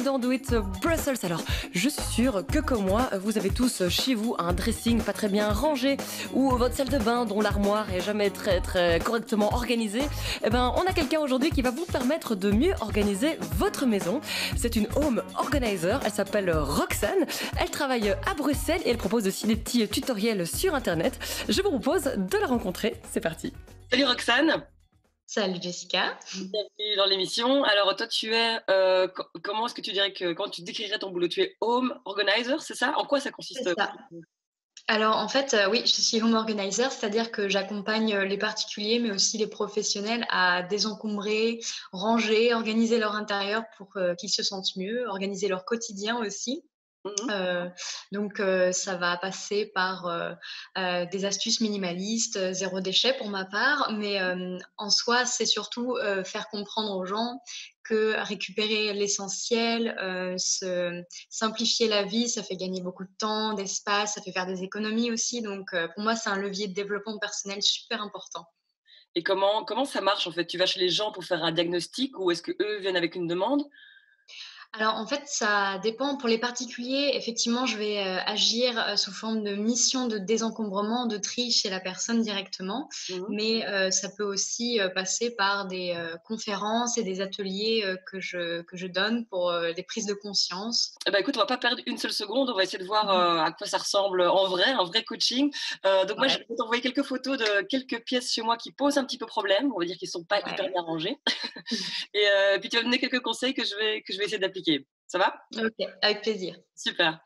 dans Do It Brussels. Alors, je suis sûre que comme moi, vous avez tous chez vous un dressing pas très bien rangé ou votre salle de bain dont l'armoire est jamais très correctement organisée. Eh ben, on a quelqu'un aujourd'hui qui va vous permettre de mieux organiser votre maison. C'est une home organizer. Elle s'appelle Roxane. Elle travaille à Bruxelles et elle propose aussi des petits tutoriels sur Internet. Je vous propose de la rencontrer. C'est parti. Salut Roxane. Salut Jessica. Bienvenue dans l'émission. Alors toi tu es, comment est-ce que tu dirais que, quand tu décrirais ton boulot, tu es home organizer, c'est ça? En quoi ça consiste? C'est ça. Alors en fait, oui, je suis home organizer, c'est-à-dire que j'accompagne les particuliers, mais aussi les professionnels à désencombrer, ranger, organiser leur intérieur pour qu'ils se sentent mieux, organiser leur quotidien aussi. Donc ça va passer par des astuces minimalistes, zéro déchet pour ma part, mais en soi, c'est surtout faire comprendre aux gens que récupérer l'essentiel, se simplifier la vie, ça fait gagner beaucoup de temps, d'espace, ça fait faire des économies aussi. Donc pour moi, c'est un levier de développement personnel super important. Et comment ça marche en fait? Tu vas chez les gens pour faire un diagnostic ou est-ce qu'eux viennent avec une demande? Alors en fait, ça dépend. Pour les particuliers, effectivement, je vais agir sous forme de mission de désencombrement, de tri chez la personne directement. Mmh. Mais ça peut aussi passer par des conférences et des ateliers que je donne pour des prises de conscience. Eh ben, écoute, on va pas perdre une seule seconde, on va essayer de voir, à quoi ça ressemble en vrai, un vrai coaching. Donc moi, je Ouais, vais t'envoyer quelques photos de quelques pièces chez moi qui posent un petit peu problème. On va dire qu'ils sont pas hyper ouais. bien rangées et puis tu vas me donner quelques conseils que je vais essayer d'appliquer. Ça va? Ok, avec plaisir. Super.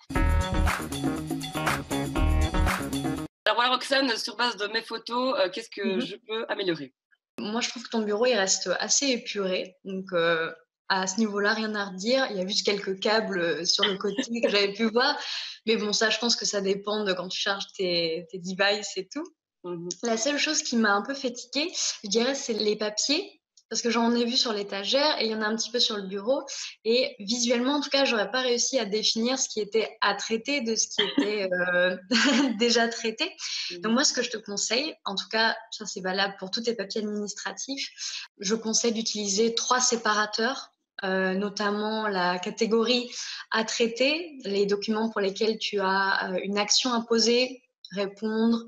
Alors voilà Roxane, sur base de mes photos, qu'est-ce que Mhm. je peux améliorer? Moi, je trouve que ton bureau, il reste assez épuré. Donc, à ce niveau-là, rien à redire. Il y a juste quelques câbles sur le côté que j'avais pu voir. Mais bon, ça, je pense que ça dépend de quand tu charges tes devices et tout. Mmh. La seule chose qui m'a un peu fait tiquer, je dirais, c'est les papiers. Parce que j'en ai vu sur l'étagère et il y en a un petit peu sur le bureau. Et visuellement, en tout cas, j'aurais pas réussi à définir ce qui était à traiter de ce qui était déjà traité. Donc Mmh. moi, ce que je te conseille, en tout cas, ça c'est valable pour tous tes papiers administratifs, je conseille d'utiliser 3 séparateurs, notamment la catégorie à traiter, les documents pour lesquels tu as une action à poser, répondre,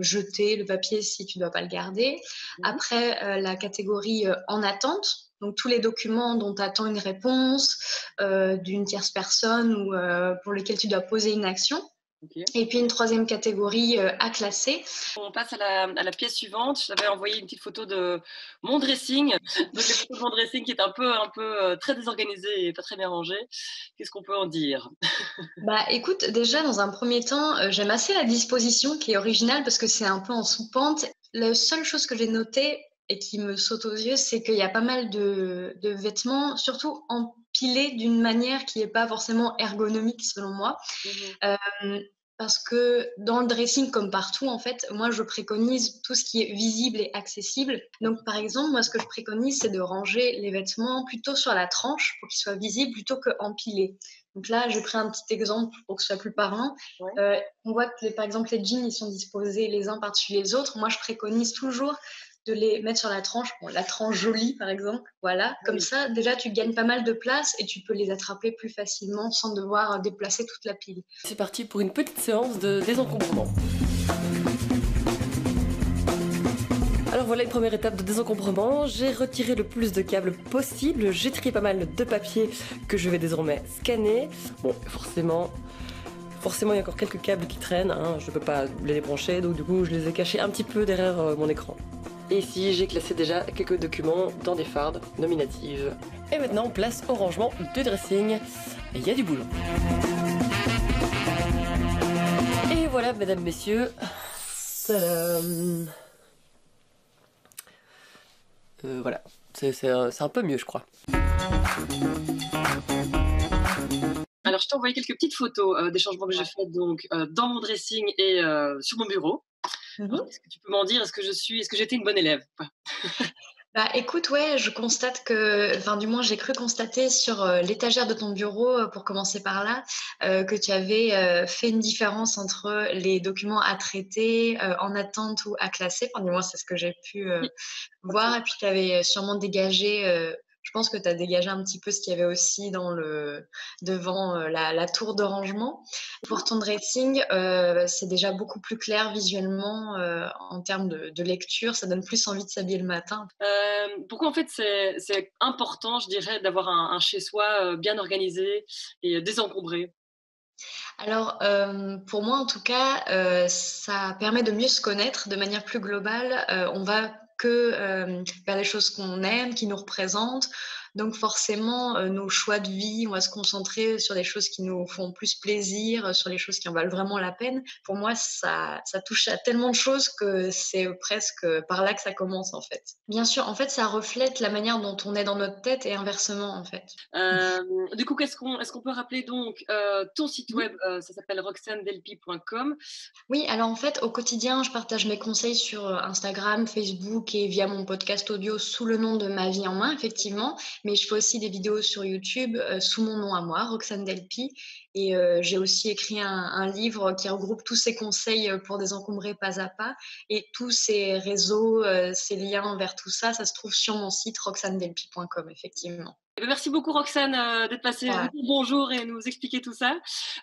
jeter le papier si tu ne dois pas le garder. Mmh. Après, la catégorie en attente, donc tous les documents dont tu attends une réponse d'une tierce personne ou pour lesquels tu dois poser une action. OK. Et puis une troisième catégorie à classer. On passe à la pièce suivante. Je t'avais envoyé une petite photo de mon dressing. Donc les photos de mon dressing qui est un peu, très désorganisé et pas très bien rangé. Qu'est-ce qu'on peut en dire? Bah écoute, déjà dans un premier temps, j'aime assez la disposition qui est originale parce que c'est un peu en sous-pente. La seule chose que j'ai notée et qui me saute aux yeux, c'est qu'il y a pas mal de vêtements, surtout empilés d'une manière qui est pas forcément ergonomique selon moi. Mmh. Hem, Parce que dans le dressing comme partout en fait, moi je préconise tout ce qui est visible et accessible. Donc par exemple, moi ce que je préconise, c'est de ranger les vêtements plutôt sur la tranche pour qu'ils soient visibles plutôt qu'empilés. Donc là, j'ai pris un petit exemple pour que ce soit plus parlant. Ouais. On voit que par exemple les jeans, ils sont disposés les uns par-dessus les autres. Moi, je préconise toujours de les mettre sur la tranche, bon, la tranche jolie par exemple, voilà. Comme Oui. ça, déjà, tu gagnes pas mal de place et tu peux les attraper plus facilement sans devoir déplacer toute la pile. C'est parti pour une petite séance de désencombrement. Alors voilà une première étape de désencombrement. J'ai retiré le plus de câbles possible. J'ai trié pas mal de papier que je vais désormais scanner. Bon, forcément, il y a encore quelques câbles qui traînent, hein. Je ne peux pas les débrancher, donc du coup je les ai cachés un petit peu derrière mon écran. Et ici j'ai classé déjà quelques documents dans des fardes nominatives. Et maintenant place au rangement du dressing. Et il y a du boulot. Et voilà mesdames, messieurs. Tadam. Voilà, c'est un peu mieux je crois. Alors, je t'ai envoyé quelques petites photos des changements que j'ai Ouais. faits donc dans mon dressing et sur mon bureau. Alors, Mmh. qu'est-ce que tu peux m'en dire? Est-ce que j'étais une bonne élève? Ouais. Bah, écoute, ouais, je constate que enfin, du moins, j'ai cru constater sur, l'étagère de ton bureau, pour commencer par là, que tu avais, fait une différence entre les documents à traiter, en attente ou à classer. Enfin, du moins, c'est ce que j'ai pu, Oui, voir absolument. et puis tu avais sûrement dégagé, Je pense que tu as dégagé un petit peu ce qu'il y avait aussi devant la tour de rangement. Pour ton dressing, c'est déjà beaucoup plus clair visuellement en termes de lecture. Ça donne plus envie de s'habiller le matin. Pourquoi en fait c'est important, je dirais, d'avoir un chez-soi bien organisé et désencombré? Alors, pour moi en tout cas, ça permet de mieux se connaître de manière plus globale. On va vers les choses qu'on aime, qui nous représentent. Donc forcément, nos choix de vie, on va se concentrer sur les choses qui nous font plus plaisir, sur les choses qui en valent vraiment la peine. Pour moi, ça touche à tellement de choses que c'est presque par là que ça commence, en fait. Bien sûr, en fait, ça reflète la manière dont on est dans notre tête et inversement, en fait. Du coup, est-ce qu'on peut rappeler donc ton site web, ça s'appelle roxanedelpy.com. Oui, alors en fait, au quotidien, je partage mes conseils sur Instagram, Facebook et via mon podcast audio sous le nom de Ma vie en main, effectivement. Mais je fais aussi des vidéos sur YouTube sous mon nom à moi, Roxane Delpy. Et j'ai aussi écrit un livre qui regroupe tous ces conseils pour désencombrer pas à pas. Et tous ces réseaux, ces liens vers tout ça, ça se trouve sur mon site roxanedelpy.com, effectivement. Eh ben, merci beaucoup Roxane d'être passée Voilà. nous dire bonjour et nous expliquer tout ça.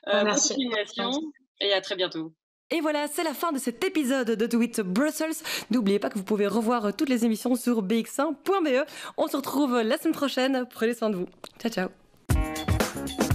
Bonne Merci. continuation et à très bientôt. Et voilà, c'est la fin de cet épisode de Do It Brussels. N'oubliez pas que vous pouvez revoir toutes les émissions sur bx1.be. On se retrouve la semaine prochaine. Prenez soin de vous. Ciao, ciao.